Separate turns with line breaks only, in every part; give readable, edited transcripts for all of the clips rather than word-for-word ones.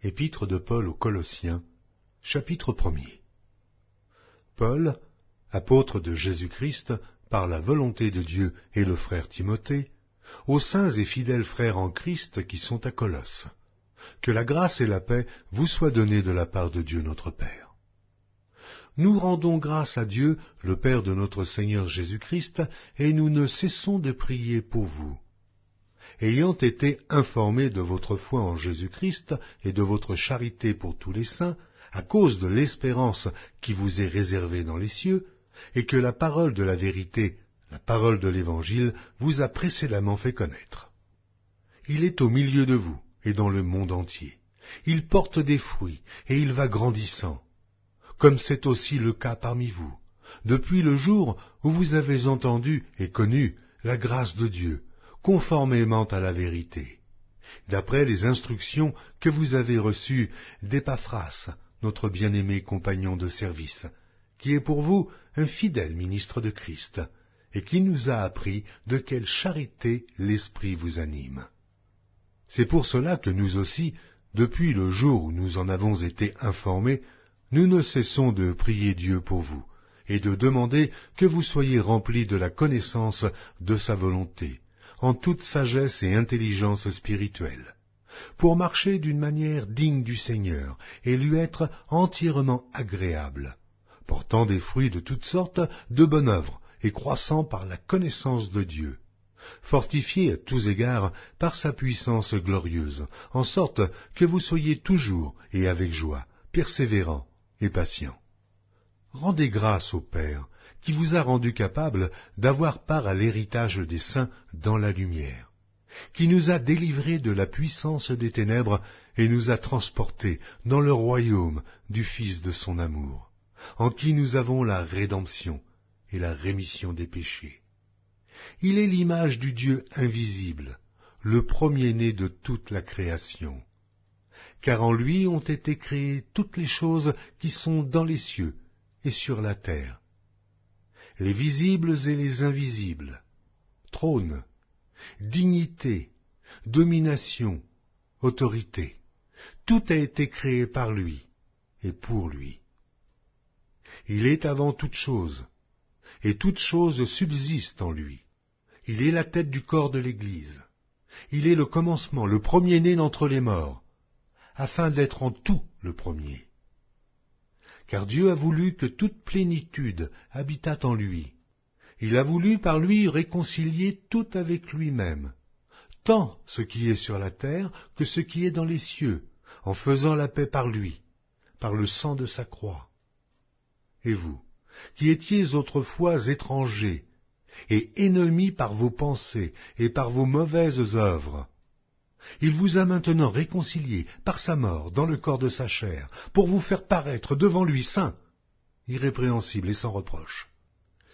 Épître de Paul aux Colossiens, chapitre 1er. Paul, apôtre de Jésus-Christ, par la volonté de Dieu, et le frère Timothée, aux saints et fidèles frères en Christ qui sont à Colosse. Que la grâce et la paix vous soient données de la part de Dieu notre Père. Nous rendons grâce à Dieu, le Père de notre Seigneur Jésus-Christ, et nous ne cessons de prier pour vous. Ayant été informés de votre foi en Jésus-Christ et de votre charité pour tous les saints, à cause de l'espérance qui vous est réservée dans les cieux, et que la parole de la vérité, la parole de l'Évangile, vous a précédemment fait connaître. Il est au milieu de vous et dans le monde entier. Il porte des fruits et il va grandissant, comme c'est aussi le cas parmi vous, depuis le jour où vous avez entendu et connu la grâce de Dieu, conformément à la vérité, d'après les instructions que vous avez reçues d'Épaphras, notre bien-aimé compagnon de service, qui est pour vous un fidèle ministre de Christ, et qui nous a appris de quelle charité l'Esprit vous anime. C'est pour cela que nous aussi, depuis le jour où nous en avons été informés, nous ne cessons de prier Dieu pour vous, et de demander que vous soyez remplis de la connaissance de sa volonté, en toute sagesse et intelligence spirituelle, pour marcher d'une manière digne du Seigneur, et lui être entièrement agréable, portant des fruits de toutes sortes de bonnes œuvres, et croissant par la connaissance de Dieu, fortifié à tous égards par sa puissance glorieuse, en sorte que vous soyez toujours et avec joie, persévérants et patients. Rendez grâce au Père, qui vous a rendu capable d'avoir part à l'héritage des saints dans la lumière, qui nous a délivrés de la puissance des ténèbres et nous a transportés dans le royaume du Fils de son amour, en qui nous avons la rédemption et la rémission des péchés. Il est l'image du Dieu invisible, le premier-né de toute la création. Car en lui ont été créées toutes les choses qui sont dans les cieux et sur la terre, les visibles et les invisibles, trône, dignité, domination, autorité. Tout a été créé par lui et pour lui. Il est avant toute chose, et toute chose subsiste en lui. Il est la tête du corps de l'Église. Il est le commencement, le premier-né d'entre les morts, afin d'être en tout le premier. Car Dieu a voulu que toute plénitude habitât en lui. Il a voulu par lui réconcilier tout avec lui-même, tant ce qui est sur la terre que ce qui est dans les cieux, en faisant la paix par lui, par le sang de sa croix. Et vous, qui étiez autrefois étrangers, et ennemis par vos pensées et par vos mauvaises œuvres, il vous a maintenant réconciliés par sa mort dans le corps de sa chair, pour vous faire paraître devant lui saint, irrépréhensible et sans reproche.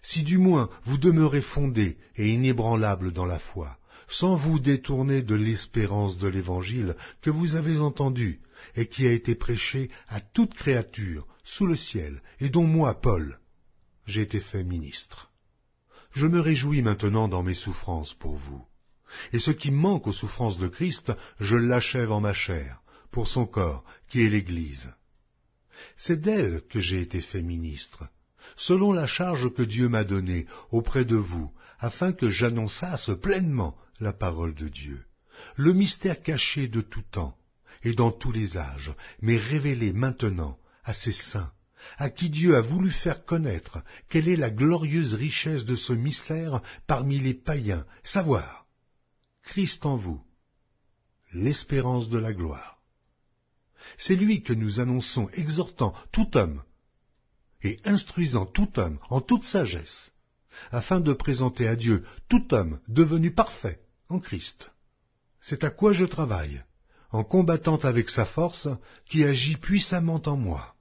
Si du moins vous demeurez fondés et inébranlables dans la foi, sans vous détourner de l'espérance de l'Évangile que vous avez entendu et qui a été prêché à toute créature sous le ciel, et dont moi, Paul, j'ai été fait ministre. Je me réjouis maintenant dans mes souffrances pour vous. Et ce qui manque aux souffrances de Christ, je l'achève en ma chair, pour son corps, qui est l'Église. C'est d'elle que j'ai été fait ministre, selon la charge que Dieu m'a donnée auprès de vous, afin que j'annonçasse pleinement la parole de Dieu, le mystère caché de tout temps et dans tous les âges, mais révélé maintenant à ses saints, à qui Dieu a voulu faire connaître quelle est la glorieuse richesse de ce mystère parmi les païens, savoir Christ en vous, l'espérance de la gloire. C'est lui que nous annonçons, exhortant tout homme et instruisant tout homme en toute sagesse, afin de présenter à Dieu tout homme devenu parfait en Christ. C'est à quoi je travaille, en combattant avec sa force qui agit puissamment en moi.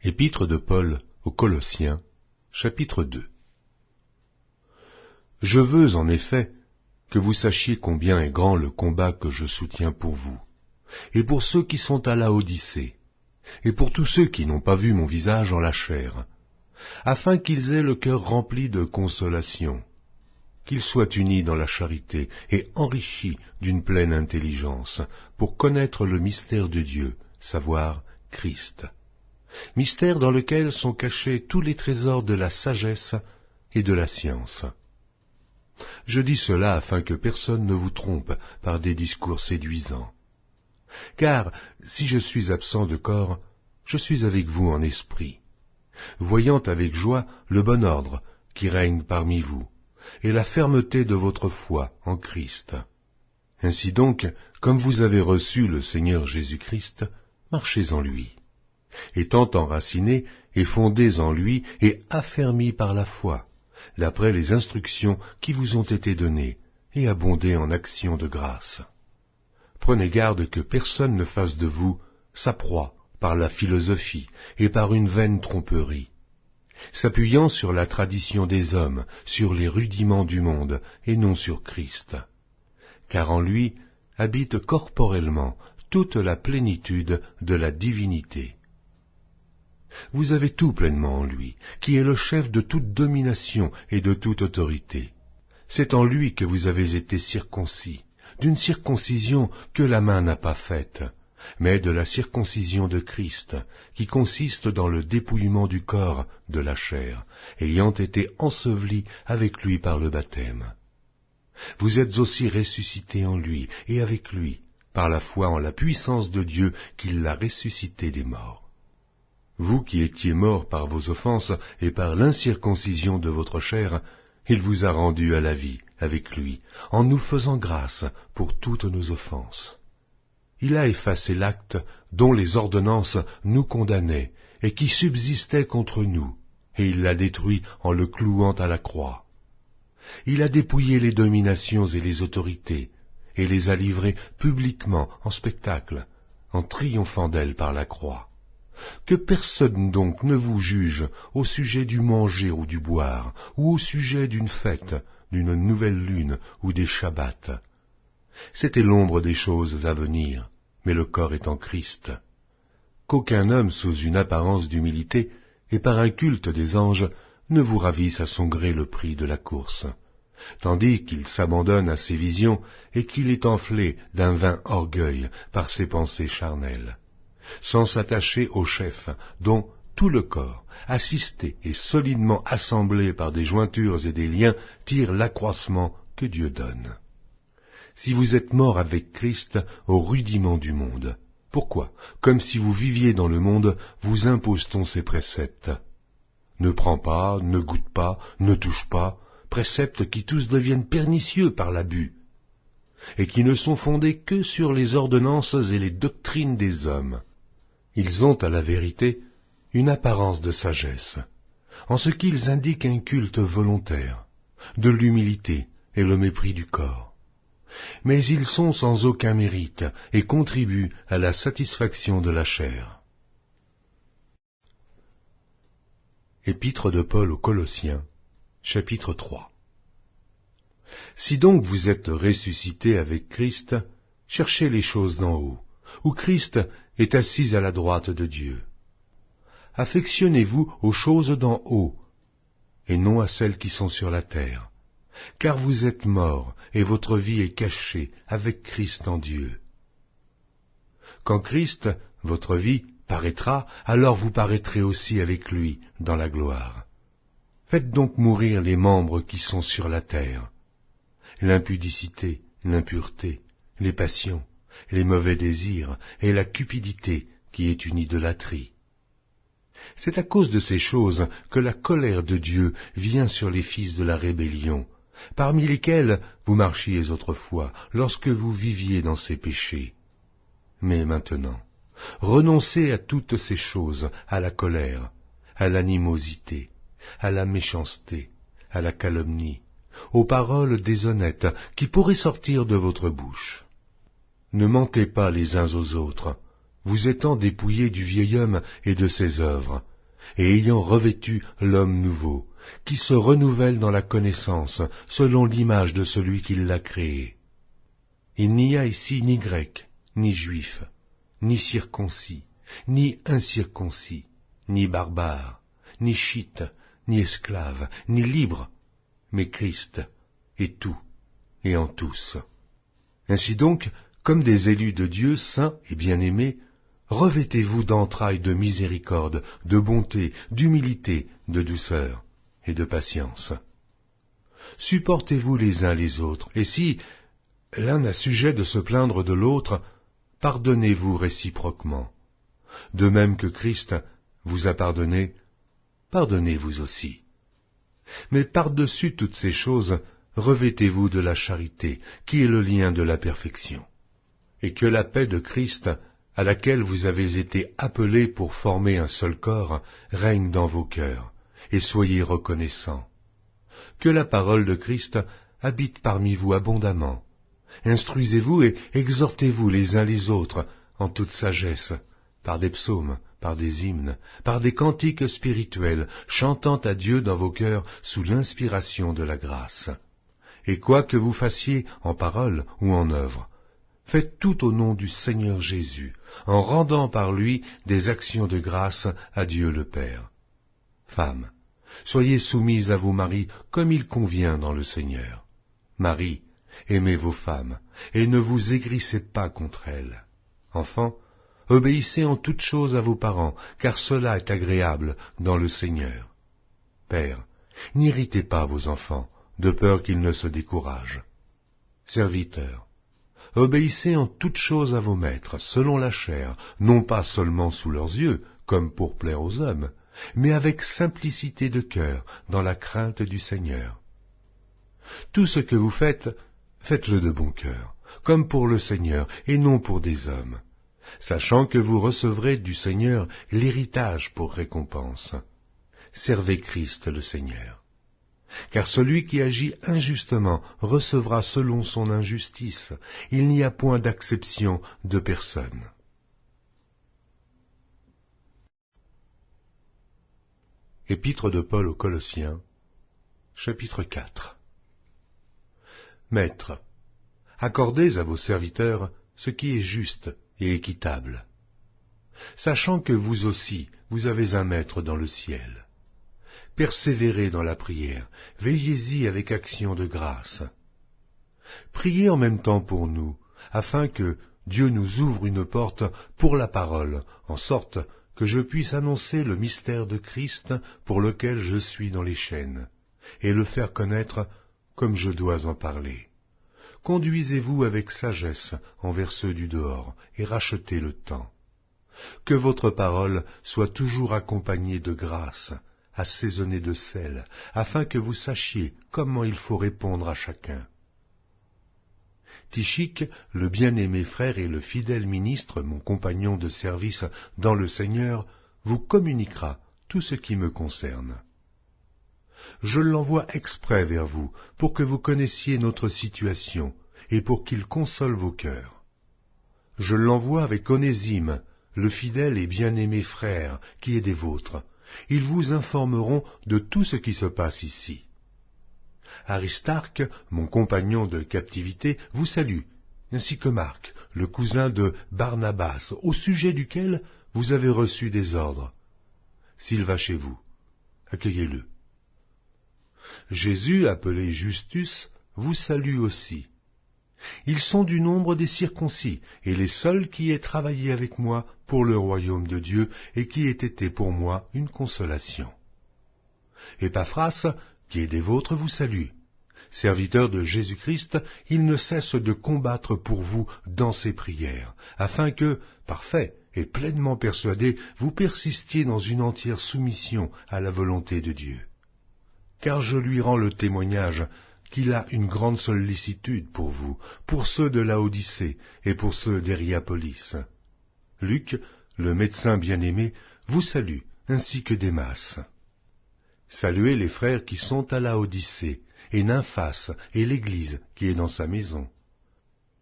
Épître de Paul aux Colossiens, chapitre 2. Je veux, en effet, que vous sachiez combien est grand le combat que je soutiens pour vous, et pour ceux qui sont à la Odyssée, et pour tous ceux qui n'ont pas vu mon visage en la chair, afin qu'ils aient le cœur rempli de consolation, qu'ils soient unis dans la charité et enrichis d'une pleine intelligence, pour connaître le mystère de Dieu, savoir Christ. Mystère dans lequel sont cachés tous les trésors de la sagesse et de la science. Je dis cela afin que personne ne vous trompe par des discours séduisants. Car si je suis absent de corps, je suis avec vous en esprit, voyant avec joie le bon ordre qui règne parmi vous, et la fermeté de votre foi en Christ. Ainsi donc, comme vous avez reçu le Seigneur Jésus-Christ, marchez en lui, étant enracinés et fondés en lui et affermis par la foi, d'après les instructions qui vous ont été données, et abondez en actions de grâce. Prenez garde que personne ne fasse de vous sa proie par la philosophie et par une vaine tromperie, s'appuyant sur la tradition des hommes, sur les rudiments du monde, et non sur Christ. Car en lui habite corporellement toute la plénitude de la divinité. Vous avez tout pleinement en lui, qui est le chef de toute domination et de toute autorité. C'est en lui que vous avez été circoncis, d'une circoncision que la main n'a pas faite, mais de la circoncision de Christ, qui consiste dans le dépouillement du corps de la chair, ayant été ensevelis avec lui par le baptême. Vous êtes aussi ressuscités en lui et avec lui, par la foi en la puissance de Dieu qui l'a ressuscité des morts. Vous qui étiez morts par vos offenses et par l'incirconcision de votre chair, il vous a rendus à la vie avec lui, en nous faisant grâce pour toutes nos offenses. Il a effacé l'acte dont les ordonnances nous condamnaient et qui subsistait contre nous, et il l'a détruit en le clouant à la croix. Il a dépouillé les dominations et les autorités, et les a livrées publiquement en spectacle, en triomphant d'elles par la croix. Que personne donc ne vous juge au sujet du manger ou du boire, ou au sujet d'une fête, d'une nouvelle lune ou des shabbats. C'était l'ombre des choses à venir, mais le corps est en Christ. Qu'aucun homme sous une apparence d'humilité et par un culte des anges ne vous ravisse à son gré le prix de la course, tandis qu'il s'abandonne à ses visions et qu'il est enflé d'un vain orgueil par ses pensées charnelles, sans s'attacher au chef, dont tout le corps, assisté et solidement assemblé par des jointures et des liens, tire l'accroissement que Dieu donne. Si vous êtes morts avec Christ au rudiment du monde, pourquoi, comme si vous viviez dans le monde, vous impose-t-on ces préceptes? Ne prends pas, ne goûte pas, ne touche pas, préceptes qui tous deviennent pernicieux par l'abus, et qui ne sont fondés que sur les ordonnances et les doctrines des hommes. Ils ont, à la vérité, une apparence de sagesse, en ce qu'ils indiquent un culte volontaire, de l'humilité et le mépris du corps. Mais ils sont sans aucun mérite et contribuent à la satisfaction de la chair. Épître de Paul aux Colossiens, chapitre 3. Si donc vous êtes ressuscités avec Christ, cherchez les choses d'en haut, où Christ est assis à la droite de Dieu. Affectionnez-vous aux choses d'en haut, et non à celles qui sont sur la terre, car vous êtes morts, et votre vie est cachée avec Christ en Dieu. Quand Christ, votre vie, paraîtra, alors vous paraîtrez aussi avec lui dans la gloire. Faites donc mourir les membres qui sont sur la terre, l'impudicité, l'impureté, les passions, les mauvais désirs et la cupidité qui est une idolâtrie. C'est à cause de ces choses que la colère de Dieu vient sur les fils de la rébellion, parmi lesquels vous marchiez autrefois, lorsque vous viviez dans ces péchés. Mais maintenant, renoncez à toutes ces choses, à la colère, à l'animosité, à la méchanceté, à la calomnie, aux paroles déshonnêtes qui pourraient sortir de votre bouche. Ne mentez pas les uns aux autres, vous étant dépouillés du vieil homme et de ses œuvres, et ayant revêtu l'homme nouveau, qui se renouvelle dans la connaissance, selon l'image de celui qui l'a créé. Il n'y a ici ni grec, ni juif, ni circoncis, ni incirconcis, ni barbare, ni chite, ni esclave, ni libre, mais Christ et tout, et en tous. Ainsi donc, comme des élus de Dieu saints et bien-aimés, revêtez-vous d'entrailles de miséricorde, de bonté, d'humilité, de douceur et de patience. Supportez-vous les uns les autres, et si l'un a sujet de se plaindre de l'autre, pardonnez-vous réciproquement. De même que Christ vous a pardonné, pardonnez-vous aussi. Mais par-dessus toutes ces choses, revêtez-vous de la charité, qui est le lien de la perfection. Et que la paix de Christ, à laquelle vous avez été appelés pour former un seul corps, règne dans vos cœurs, et soyez reconnaissants. Que la parole de Christ habite parmi vous abondamment. Instruisez-vous et exhortez-vous les uns les autres en toute sagesse, par des psaumes, par des hymnes, par des cantiques spirituels, chantant à Dieu dans vos cœurs sous l'inspiration de la grâce. Et quoi que vous fassiez en parole ou en œuvre, faites tout au nom du Seigneur Jésus, en rendant par lui des actions de grâce à Dieu le Père. Femmes, soyez soumises à vos maris comme il convient dans le Seigneur. Maris, aimez vos femmes, et ne vous aigrissez pas contre elles. Enfants, obéissez en toutes choses à vos parents, car cela est agréable dans le Seigneur. Pères, n'irritez pas vos enfants, de peur qu'ils ne se découragent. Serviteurs, obéissez en toutes choses à vos maîtres, selon la chair, non pas seulement sous leurs yeux, comme pour plaire aux hommes, mais avec simplicité de cœur, dans la crainte du Seigneur. Tout ce que vous faites, faites-le de bon cœur, comme pour le Seigneur, et non pour des hommes, sachant que vous recevrez du Seigneur l'héritage pour récompense. Servez Christ le Seigneur. Car celui qui agit injustement recevra selon son injustice. Il n'y a point d'acception de personne. Épître de Paul aux Colossiens, chapitre 4. Maîtres, accordez à vos serviteurs ce qui est juste et équitable, sachant que vous aussi, vous avez un maître dans le ciel. Persévérez dans la prière, veillez-y avec action de grâce. Priez en même temps pour nous, afin que Dieu nous ouvre une porte pour la parole, en sorte que je puisse annoncer le mystère de Christ pour lequel je suis dans les chaînes, et le faire connaître comme je dois en parler. Conduisez-vous avec sagesse envers ceux du dehors, et rachetez le temps. Que votre parole soit toujours accompagnée de grâce, assaisonnée de sel, afin que vous sachiez comment il faut répondre à chacun. Tychique, le bien-aimé frère et le fidèle ministre, mon compagnon de service dans le Seigneur, vous communiquera tout ce qui me concerne. Je l'envoie exprès vers vous, pour que vous connaissiez notre situation, et pour qu'il console vos cœurs. Je l'envoie avec Onésime, le fidèle et bien-aimé frère, qui est des vôtres. Ils vous informeront de tout ce qui se passe ici. Aristarque, mon compagnon de captivité, vous salue, ainsi que Marc, le cousin de Barnabas, au sujet duquel vous avez reçu des ordres. S'il va chez vous, accueillez-le. Jésus, appelé Justus, vous salue aussi. Ils sont du nombre des circoncis, et les seuls qui aient travaillé avec moi pour le royaume de Dieu, et qui aient été pour moi une consolation. Épaphras, qui est des vôtres, vous salue. Serviteur de Jésus-Christ, il ne cesse de combattre pour vous dans ses prières, afin que, parfait et pleinement persuadé, vous persistiez dans une entière soumission à la volonté de Dieu. Car je lui rends le témoignage qu'il a une grande sollicitude pour vous, pour ceux de Laodicée et pour ceux d'Hiérapolis. Luc, le médecin bien-aimé, vous salue, ainsi que Démas. Saluez les frères qui sont à Laodicée, et Nymphas, et l'Église qui est dans sa maison.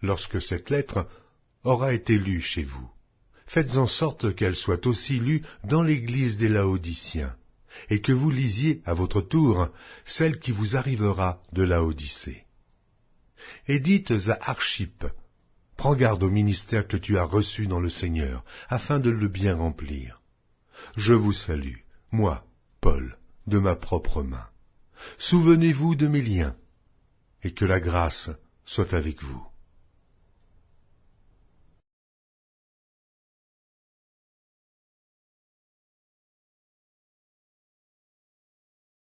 Lorsque cette lettre aura été lue chez vous, faites en sorte qu'elle soit aussi lue dans l'Église des Laodiciens, et que vous lisiez à votre tour celle qui vous arrivera de Laodicée. Et dites à Archippe, prends garde au ministère que tu as reçu dans le Seigneur, afin de le bien remplir. Je vous salue, moi, Paul, de ma propre main. Souvenez-vous de mes liens. et que la grâce soit avec vous.